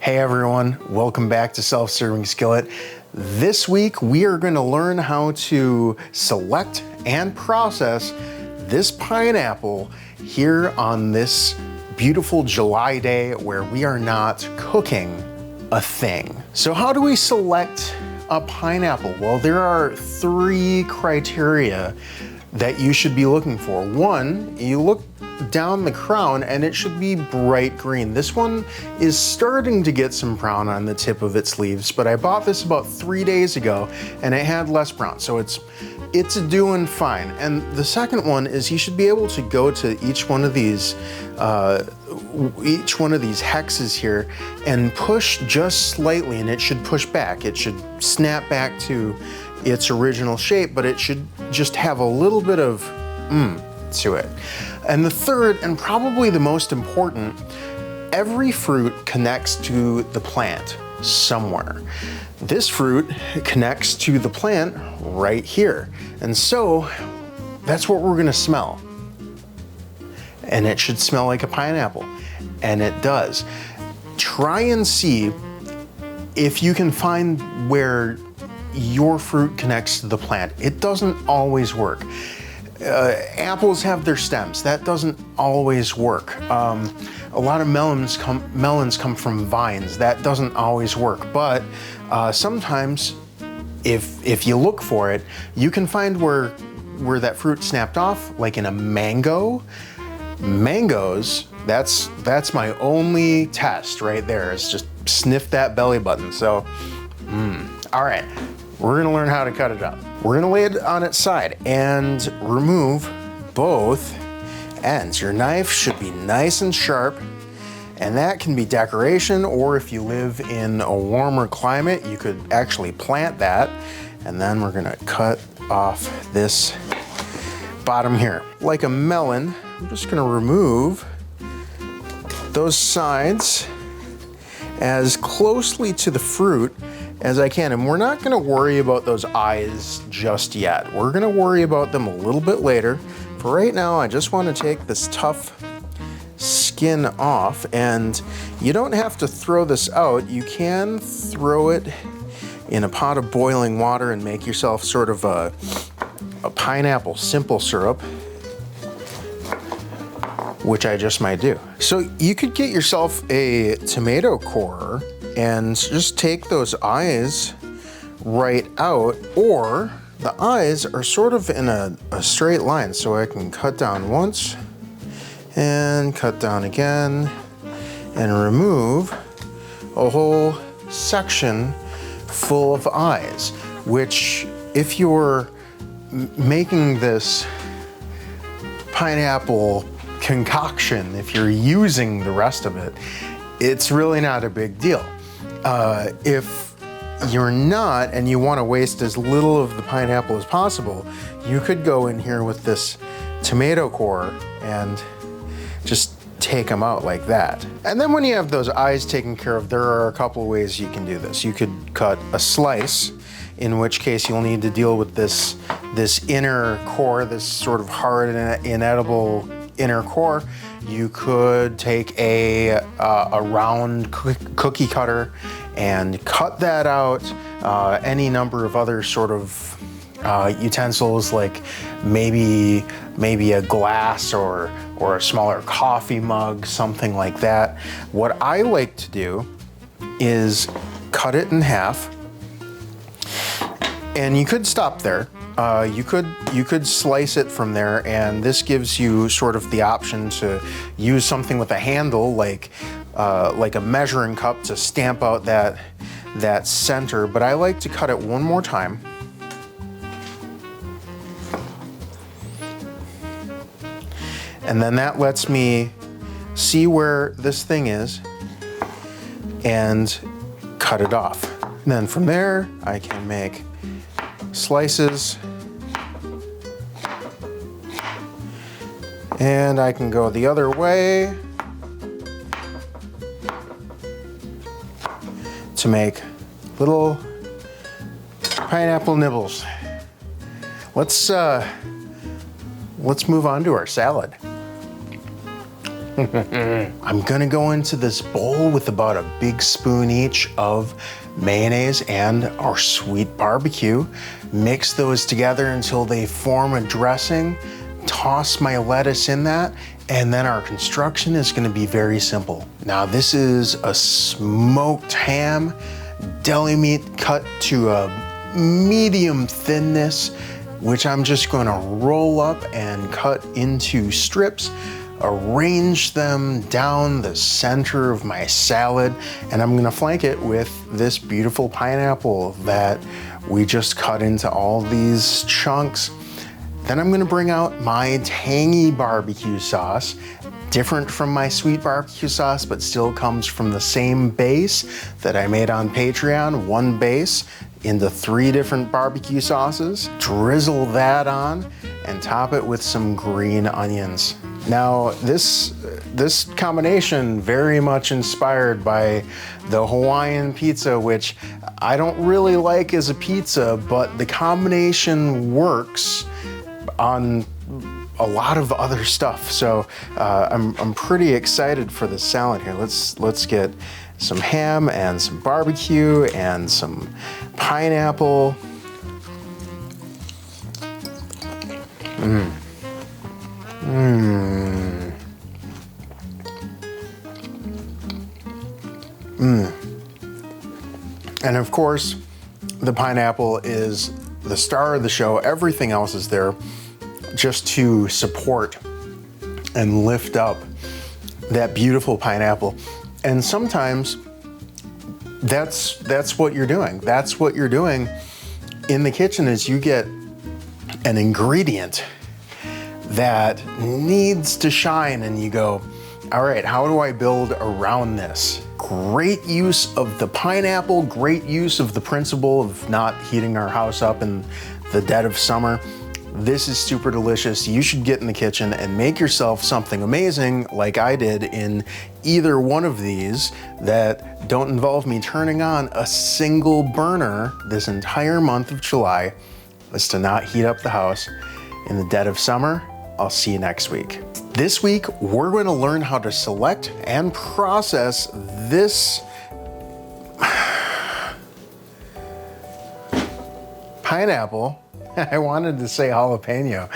Hey everyone, welcome back to Self-Serving Skillet. This week we are going to learn how to select and process this pineapple here on this beautiful July day where we are not cooking a thing. So how do we select a pineapple? Well, there are 3 criteria that you should be looking for. 1, you look down the crown and it should be bright green. This one is starting to get some brown on the tip of its leaves, but I bought this about 3 days ago and it had less brown, so it's doing fine. And the second one is you should be able to go to each one of these hexes here and push just slightly, and it should push back. It should snap back to its original shape, but it should just have a little bit of to it. And the third, and probably the most important, every fruit connects to the plant somewhere. This fruit connects to the plant right here. And so that's what we're gonna smell. And it should smell like a pineapple. And it does. Try and see if you can find where your fruit connects to the plant. It doesn't always work. Apples have their stems. That doesn't always work. A lot of melons come from vines. That doesn't always work. But sometimes, if you look for it, you can find where that fruit snapped off, like in a mango. Mangoes, that's my only test right there, is just sniff that belly button. So, all right, we're gonna learn how to cut it up. We're gonna lay it on its side and remove both ends. Your knife should be nice and sharp, and that can be decoration, or if you live in a warmer climate, you could actually plant that. And then we're gonna cut off this bottom here. Like a melon, I'm just gonna remove those sides as closely to the fruit as I can. And we're not gonna worry about those eyes just yet. We're gonna worry about them a little bit later. For right now, I just wanna take this tough skin off, and you don't have to throw this out. You can throw it in a pot of boiling water and make yourself sort of a pineapple simple syrup, which I just might do. So you could get yourself a tomato corer and just take those eyes right out, or the eyes are sort of in a straight line, so I can cut down once and cut down again and remove a whole section full of eyes, which if you're making this pineapple concoction, if you're using the rest of it, it's really not a big deal. If you're not, and you want to waste as little of the pineapple as possible, you could go in here with this tomato core and just take them out like that. And then when you have those eyes taken care of, there are a couple of ways you can do this. You could cut a slice, in which case you'll need to deal with this inner core, this sort of hard and inedible inner core. You could take a round cookie cutter and cut that out. Any number of other sort of utensils, like maybe a glass or a smaller coffee mug, something like that. What I like to do is cut it in half, and you could stop there. You could slice it from there, and this gives you sort of the option to use something with a handle, like a measuring cup, to stamp out that center. But I like to cut it one more time. And then that lets me see where this thing is and cut it off. And then from there, I can make slices, and I can go the other way to make little pineapple nibbles. Let's move on to our salad. I'm gonna go into this bowl with about a big spoon each of mayonnaise and our sweet barbecue. Mix those together until they form a dressing. Toss my lettuce in that, and then our construction is gonna be very simple. Now this is a smoked ham, deli meat cut to a medium thinness, which I'm just gonna roll up and cut into strips, arrange them down the center of my salad, and I'm gonna flank it with this beautiful pineapple that we just cut into all these chunks. Then I'm gonna bring out my tangy barbecue sauce, different from my sweet barbecue sauce, but still comes from the same base that I made on Patreon, one base into 3 different barbecue sauces. Drizzle that on and top it with some green onions. Now this combination very much inspired by the Hawaiian pizza, which I don't really like as a pizza, but the combination works on a lot of other stuff. So I'm pretty excited for the salad here. Let's get some ham and some barbecue and some pineapple. And of course, the pineapple is the star of the show. Everything else is there just to support and lift up that beautiful pineapple. And sometimes that's what you're doing. That's what you're doing in the kitchen is you get an ingredient that needs to shine and you go, all right, how do I build around this? Great use of the pineapple, great use of the principle of not heating our house up in the dead of summer. This is super delicious. You should get in the kitchen and make yourself something amazing like I did in either one of these that don't involve me turning on a single burner this entire month of July. Is to not heat up the house in the dead of summer. I'll see you next week. This week, we're going to learn how to select and process this pineapple. I wanted to say jalapeno.